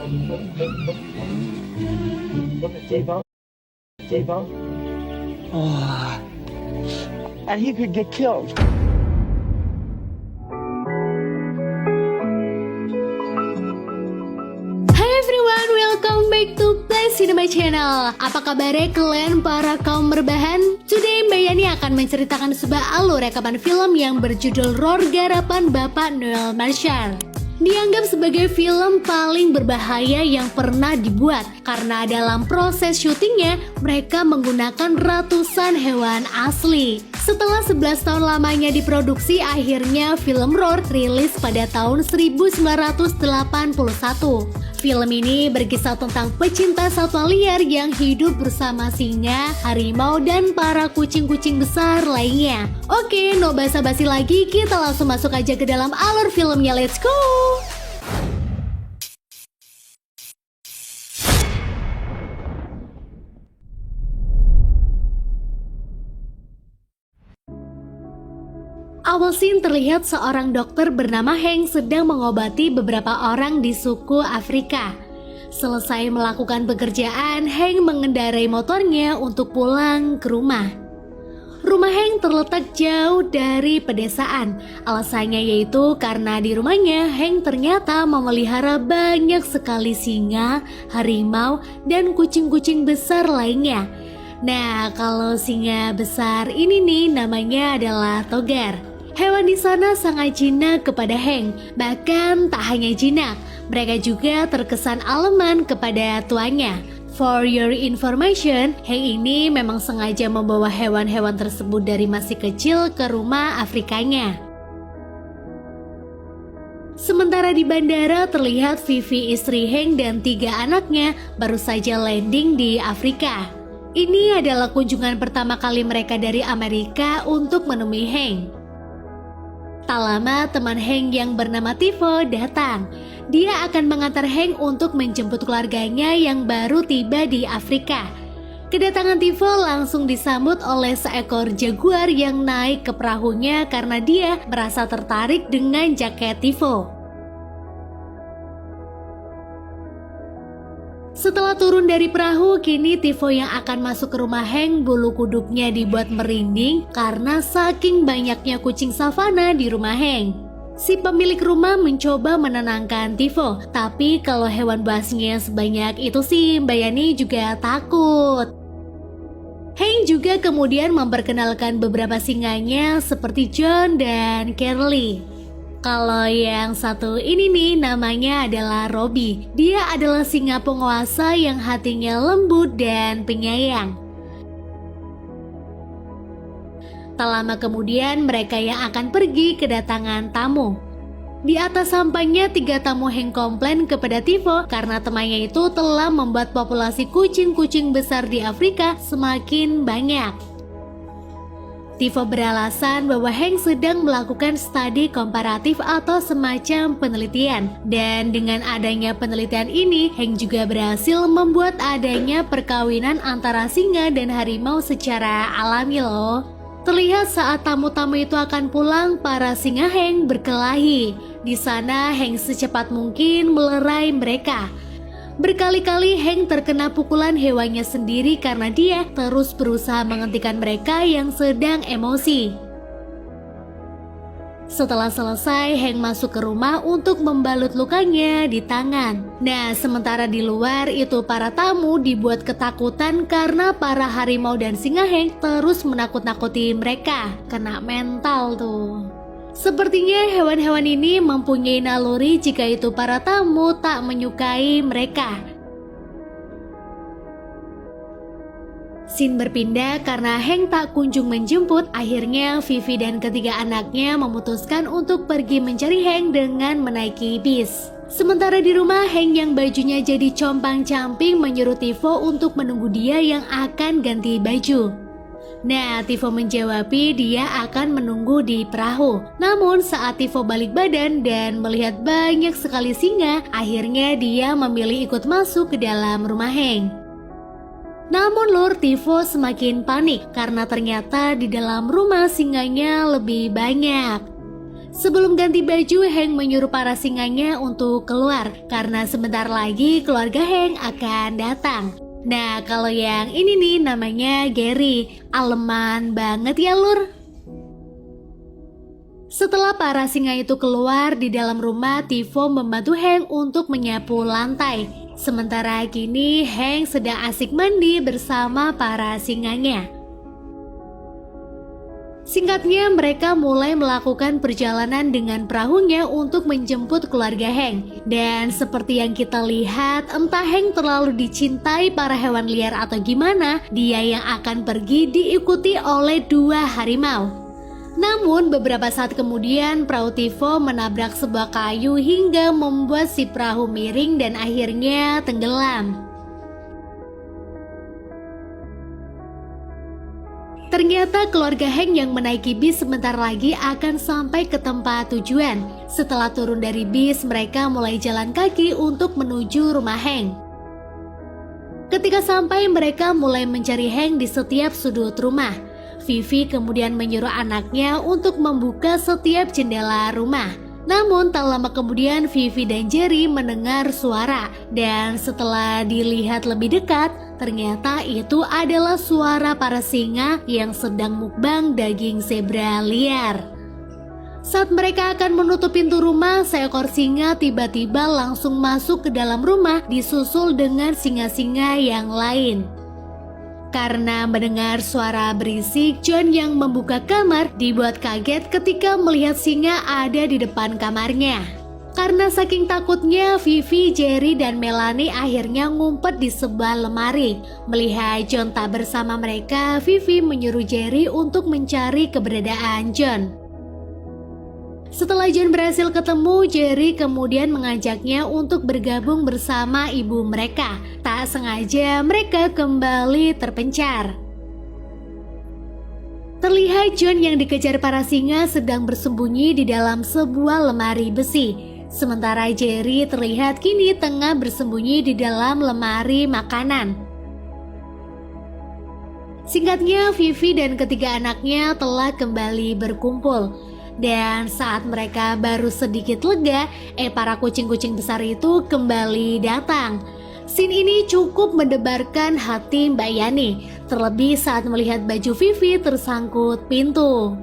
Look at J-Bone. J-Bone. And he could get killed. Hai everyone, welcome back to Play Cinema Channel. Apa kabarnya kalian para kaum berbahan? Today Mbak Yani akan menceritakan sebuah alur rekaman film yang berjudul Roar garapan Bapak Noel Marshall. Dianggap sebagai film paling berbahaya yang pernah dibuat karena dalam proses syutingnya mereka menggunakan ratusan hewan asli. Setelah 11 tahun lamanya diproduksi, akhirnya film Roar rilis pada tahun 1981. Film ini berkisah tentang pecinta satwa liar yang hidup bersama singa, harimau, dan para kucing-kucing besar lainnya. Oke, no basa-basi lagi, kita langsung masuk aja ke dalam alur filmnya, let's go! Awal scene terlihat seorang dokter bernama Hank sedang mengobati beberapa orang di suku Afrika. Selesai melakukan pekerjaan, Hank mengendarai motornya untuk pulang ke rumah. Rumah Hank terletak jauh dari pedesaan. Alasannya yaitu karena di rumahnya Hank ternyata memelihara banyak sekali singa, harimau, dan kucing-kucing besar lainnya. Nah, kalau singa besar ini nih namanya adalah Togar. Hewan di sana sangat jinak kepada Hank. Bahkan tak hanya jinak, mereka juga terkesan aleman kepada tuannya. For your information, Hank ini memang sengaja membawa hewan-hewan tersebut dari masih kecil ke rumah Afrikanya. Sementara di bandara terlihat Vivi, istri Hank, dan 3 anaknya baru saja landing di Afrika. Ini adalah kunjungan pertama kali mereka dari Amerika untuk menemui Hank. Tak lama teman Hank yang bernama Tivo datang. Dia akan mengantar Hank untuk menjemput keluarganya yang baru tiba di Afrika. Kedatangan Tivo langsung disambut oleh seekor jaguar yang naik ke perahunya karena dia merasa tertarik dengan jaket Tivo. Setelah turun dari perahu, kini Tivo yang akan masuk ke rumah Hank, bulu kuduknya dibuat merinding karena saking banyaknya kucing savana di rumah Hank. Si pemilik rumah mencoba menenangkan Tivo, tapi kalau hewan buasnya sebanyak itu sih Mbak Yani juga takut. Hank juga kemudian memperkenalkan beberapa singanya seperti John dan Carly. Kalau yang satu ini nih namanya adalah Robbie. Dia adalah singa penguasa yang hatinya lembut dan penyayang. Tak lama kemudian mereka yang akan pergi kedatangan tamu. Di atas sampainya 3 tamu Hank komplain kepada Tivo karena temannya itu telah membuat populasi kucing-kucing besar di Afrika semakin banyak. Tivo beralasan bahwa Hank sedang melakukan studi komparatif atau semacam penelitian. Dan dengan adanya penelitian ini, Hank juga berhasil membuat adanya perkawinan antara singa dan harimau secara alami loh. Terlihat saat tamu-tamu itu akan pulang, para singa Hank berkelahi. Di sana Hank secepat mungkin melerai mereka. Berkali-kali Hank terkena pukulan hewannya sendiri karena dia terus berusaha menghentikan mereka yang sedang emosi. Setelah selesai, Hank masuk ke rumah untuk membalut lukanya di tangan. Nah, sementara di luar itu para tamu dibuat ketakutan karena para harimau dan singa Hank terus menakut-nakuti mereka. Kena mental tuh. Sepertinya hewan-hewan ini mempunyai naluri jika itu para tamu tak menyukai mereka. Scene berpindah karena Hank tak kunjung menjemput. Akhirnya Vivi dan ketiga anaknya memutuskan untuk pergi mencari Hank dengan menaiki bis. Sementara di rumah, Hank yang bajunya jadi compang-camping menyuruh Tivo untuk menunggu dia yang akan ganti baju. Nah, Tivo menjawabi dia akan menunggu di perahu. Namun saat Tivo balik badan dan melihat banyak sekali singa, akhirnya dia memilih ikut masuk ke dalam rumah Hank. Namun Lur, Tivo semakin panik karena ternyata di dalam rumah singanya lebih banyak. Sebelum ganti baju, Hank menyuruh para singanya untuk keluar karena sebentar lagi keluarga Hank akan datang. Nah, kalau yang ini nih namanya Gary. Aleman banget ya, Lur. Setelah para singa itu keluar, di dalam rumah Tivo membantu Hank untuk menyapu lantai. Sementara kini Hank sedang asik mandi bersama para singanya. Singkatnya, mereka mulai melakukan perjalanan dengan perahunya untuk menjemput keluarga Hank. Dan seperti yang kita lihat, entah Hank terlalu dicintai para hewan liar atau gimana, dia yang akan pergi diikuti oleh 2 harimau. Namun beberapa saat kemudian perahu Tivo menabrak sebuah kayu hingga membuat si perahu miring dan akhirnya tenggelam. Ternyata keluarga Hank yang menaiki bis sebentar lagi akan sampai ke tempat tujuan. Setelah turun dari bis, mereka mulai jalan kaki untuk menuju rumah Hank. Ketika sampai, mereka mulai mencari Hank di setiap sudut rumah. Vivi kemudian menyuruh anaknya untuk membuka setiap jendela rumah. Namun tak lama kemudian Vivi dan Jerry mendengar suara. Dan setelah dilihat lebih dekat, ternyata itu adalah suara para singa yang sedang mukbang daging zebra liar. Saat mereka akan menutup pintu rumah, seekor singa tiba-tiba langsung masuk ke dalam rumah disusul dengan singa-singa yang lain. Karena mendengar suara berisik, John yang membuka kamar dibuat kaget ketika melihat singa ada di depan kamarnya. Karena saking takutnya, Vivi, Jerry, dan Melanie akhirnya ngumpet di sebuah lemari. Melihat John tak bersama mereka, Vivi menyuruh Jerry untuk mencari keberadaan John. Setelah John berhasil ketemu, Jerry kemudian mengajaknya untuk bergabung bersama ibu mereka. Tak sengaja mereka kembali terpencar. Terlihat John yang dikejar para singa sedang bersembunyi di dalam sebuah lemari besi. Sementara Jerry terlihat kini tengah bersembunyi di dalam lemari makanan. Singkatnya, Vivi dan ketiga anaknya telah kembali berkumpul. Dan saat mereka baru sedikit lega, para kucing-kucing besar itu kembali datang. Scene ini cukup mendebarkan hati Mbak Yani, terlebih saat melihat baju Vivi tersangkut pintu.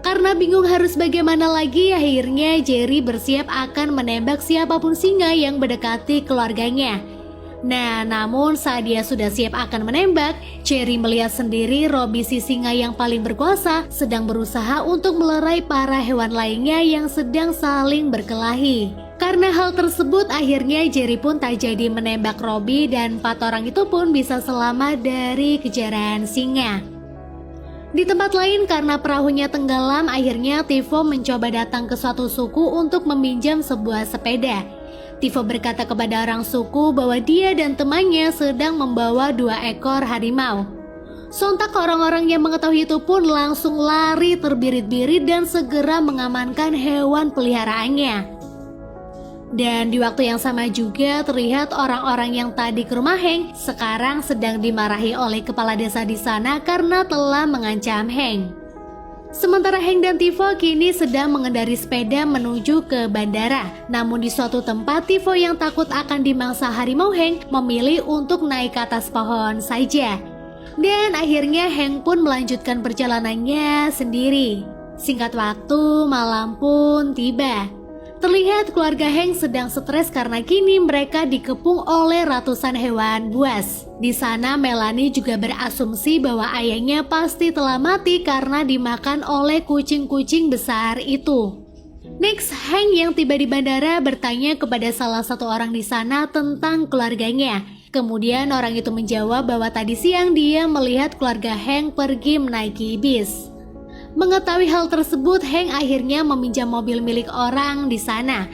Karena bingung harus bagaimana lagi, akhirnya Jerry bersiap akan menembak siapapun singa yang mendekati keluarganya. Nah, namun saat dia sudah siap akan menembak, Jerry melihat sendiri Robbie si singa yang paling berkuasa sedang berusaha untuk melerai para hewan lainnya yang sedang saling berkelahi. Karena hal tersebut, akhirnya Jerry pun tak jadi menembak Robbie dan 4 orang itu pun bisa selamat dari kejaran singa. Di tempat lain, karena perahunya tenggelam, akhirnya Tivo mencoba datang ke suatu suku untuk meminjam sebuah sepeda. Tivo berkata kepada orang suku bahwa dia dan temannya sedang membawa 2 ekor harimau. Sontak orang-orang yang mengetahui itu pun langsung lari terbirit-birit dan segera mengamankan hewan peliharaannya. Dan di waktu yang sama juga terlihat orang-orang yang tadi ke rumah Hank sekarang sedang dimarahi oleh kepala desa di sana karena telah mengancam Hank. Sementara Hank dan Tivo kini sedang mengendari sepeda menuju ke bandara. Namun di suatu tempat, Tivo yang takut akan dimangsa harimau Hank memilih untuk naik ke atas pohon saja. Dan akhirnya Hank pun melanjutkan perjalanannya sendiri. Singkat waktu, malam pun tiba. Terlihat keluarga Hank sedang stres karena kini mereka dikepung oleh ratusan hewan buas. Di sana Melanie juga berasumsi bahwa ayahnya pasti telah mati karena dimakan oleh kucing-kucing besar itu. Next, Hank yang tiba di bandara bertanya kepada salah satu orang di sana tentang keluarganya. Kemudian orang itu menjawab bahwa tadi siang dia melihat keluarga Hank pergi menaiki bis. Mengetahui hal tersebut, Hank akhirnya meminjam mobil milik orang di sana.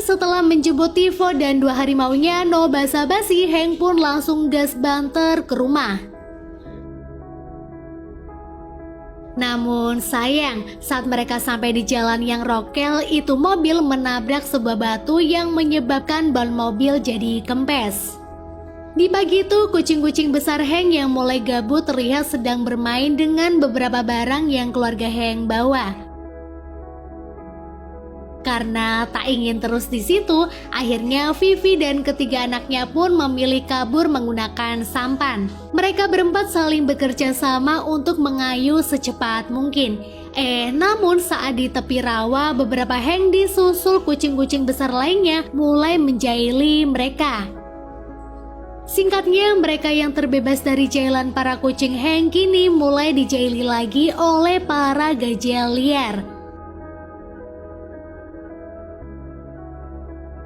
Setelah menjemput Tivo dan 2 harimaunya, no basa-basi, Hank pun langsung gas banter ke rumah. Namun sayang, saat mereka sampai di jalan yang rokel, itu mobil menabrak sebuah batu yang menyebabkan ban mobil jadi kempes. Di pagi itu, kucing-kucing besar Hank yang mulai gabut terlihat sedang bermain dengan beberapa barang yang keluarga Hank bawa. Karena tak ingin terus di situ, akhirnya Vivi dan ketiga anaknya pun memilih kabur menggunakan sampan. Mereka berempat saling bekerja sama untuk mengayuh secepat mungkin. Namun saat di tepi rawa, beberapa Hank disusul kucing-kucing besar lainnya mulai menjaili mereka. Singkatnya, mereka yang terbebas dari jailan para kucing Hank kini mulai dijaili lagi oleh para gajah liar.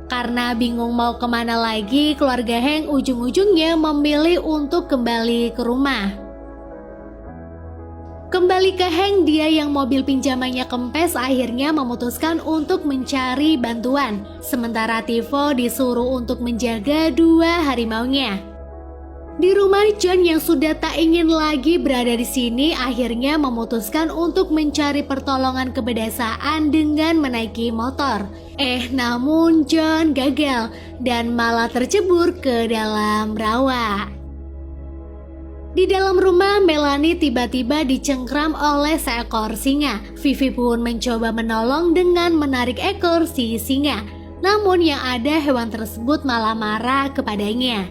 Karena bingung mau kemana lagi, keluarga Hank ujung-ujungnya memilih untuk kembali ke rumah. Kembali ke Hank, dia yang mobil pinjamannya kempes akhirnya memutuskan untuk mencari bantuan. Sementara Tivo disuruh untuk menjaga 2 harimaunya. Di rumah, John yang sudah tak ingin lagi berada di sini akhirnya memutuskan untuk mencari pertolongan kebedasaan dengan menaiki motor. Namun John gagal dan malah tercebur ke dalam rawa. Di dalam rumah, Melanie tiba-tiba dicengkram oleh seekor singa. Vivi pun mencoba menolong dengan menarik ekor si singa. Namun yang ada hewan tersebut malah marah kepadanya.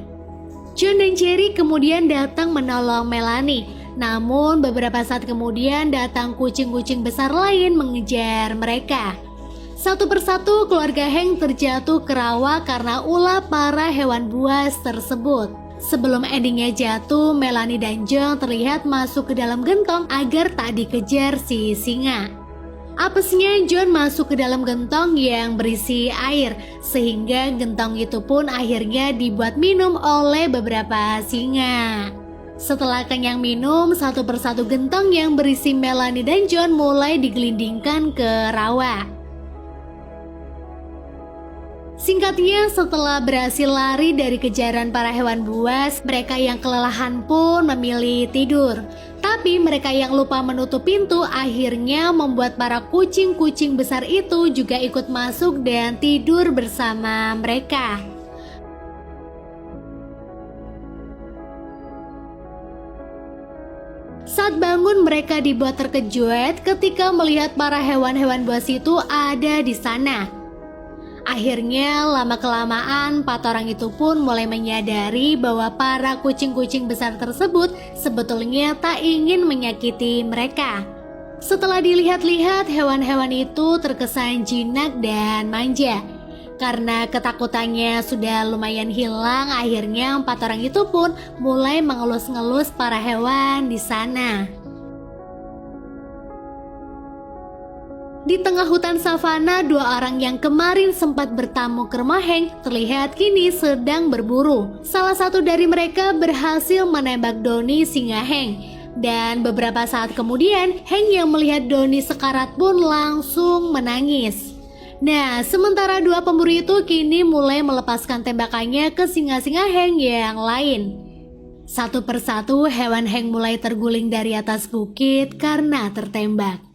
John dan Jerry kemudian datang menolong Melanie. Namun beberapa saat kemudian datang kucing-kucing besar lain mengejar mereka. Satu persatu keluarga Hank terjatuh ke rawa karena ulah para hewan buas tersebut. Sebelum endingnya jatuh, Melanie dan John terlihat masuk ke dalam gentong agar tak dikejar si singa. Apesnya John masuk ke dalam gentong yang berisi air, sehingga gentong itu pun akhirnya dibuat minum oleh beberapa singa. Setelah kenyang minum, satu persatu gentong yang berisi Melanie dan John mulai digelindingkan ke rawa. Singkatnya, setelah berhasil lari dari kejaran para hewan buas, mereka yang kelelahan pun memilih tidur. Tapi mereka yang lupa menutup pintu akhirnya membuat para kucing-kucing besar itu juga ikut masuk dan tidur bersama mereka. Saat bangun, mereka dibuat terkejut ketika melihat para hewan-hewan buas itu ada di sana. Akhirnya lama-kelamaan 4 orang itu pun mulai menyadari bahwa para kucing-kucing besar tersebut sebetulnya tak ingin menyakiti mereka. Setelah dilihat-lihat, hewan-hewan itu terkesan jinak dan manja. Karena ketakutannya sudah lumayan hilang, akhirnya 4 orang itu pun mulai mengelus-ngelus para hewan di sana. Di tengah hutan savana, 2 orang yang kemarin sempat bertamu ke rumah Hank terlihat kini sedang berburu. Salah satu dari mereka berhasil menembak Donnie singa Hank. Dan beberapa saat kemudian, Hank yang melihat Donnie sekarat pun langsung menangis. Nah, sementara 2 pemburu itu kini mulai melepaskan tembakannya ke singa-singa Hank yang lain. Satu persatu hewan Hank mulai terguling dari atas bukit karena tertembak.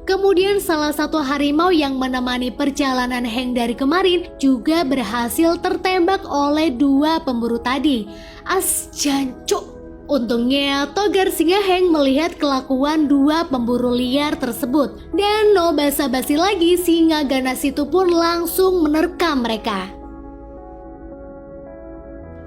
Kemudian salah satu harimau yang menemani perjalanan Hank dari kemarin juga berhasil tertembak oleh 2 pemburu tadi. Jancuk! Untungnya Togar singa Hank melihat kelakuan 2 pemburu liar tersebut. Dan no basa-basi lagi, singa ganas itu pun langsung menerkam mereka.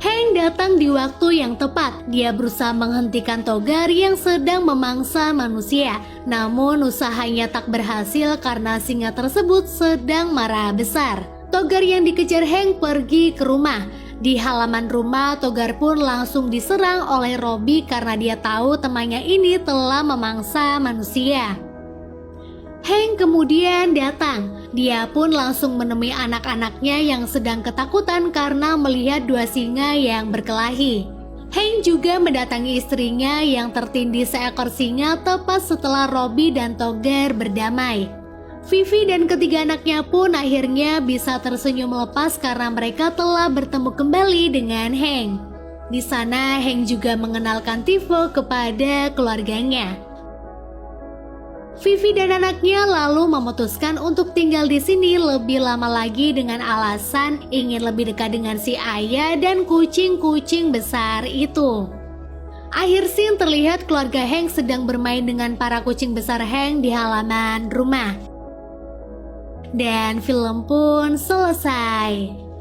Hank datang di waktu yang tepat. Dia berusaha menghentikan Togar yang sedang memangsa manusia. Namun usahanya tak berhasil karena singa tersebut sedang marah besar. Togar yang dikejar Hank pergi ke rumah. Di halaman rumah, Togar pun langsung diserang oleh Robbie karena dia tahu temannya ini telah memangsa manusia. Hank kemudian datang. Dia pun langsung menemui anak-anaknya yang sedang ketakutan karena melihat 2 singa yang berkelahi. Hank juga mendatangi istrinya yang tertindih seekor singa tepat setelah Robbie dan Togar berdamai. Vivi dan ketiga anaknya pun akhirnya bisa tersenyum lepas karena mereka telah bertemu kembali dengan Hank. Di sana, Hank juga mengenalkan Tivo kepada keluarganya. Vivi dan anaknya lalu memutuskan untuk tinggal di sini lebih lama lagi dengan alasan ingin lebih dekat dengan si ayah dan kucing-kucing besar itu. Akhir scene terlihat keluarga Hank sedang bermain dengan para kucing besar Hank di halaman rumah. Dan film pun selesai.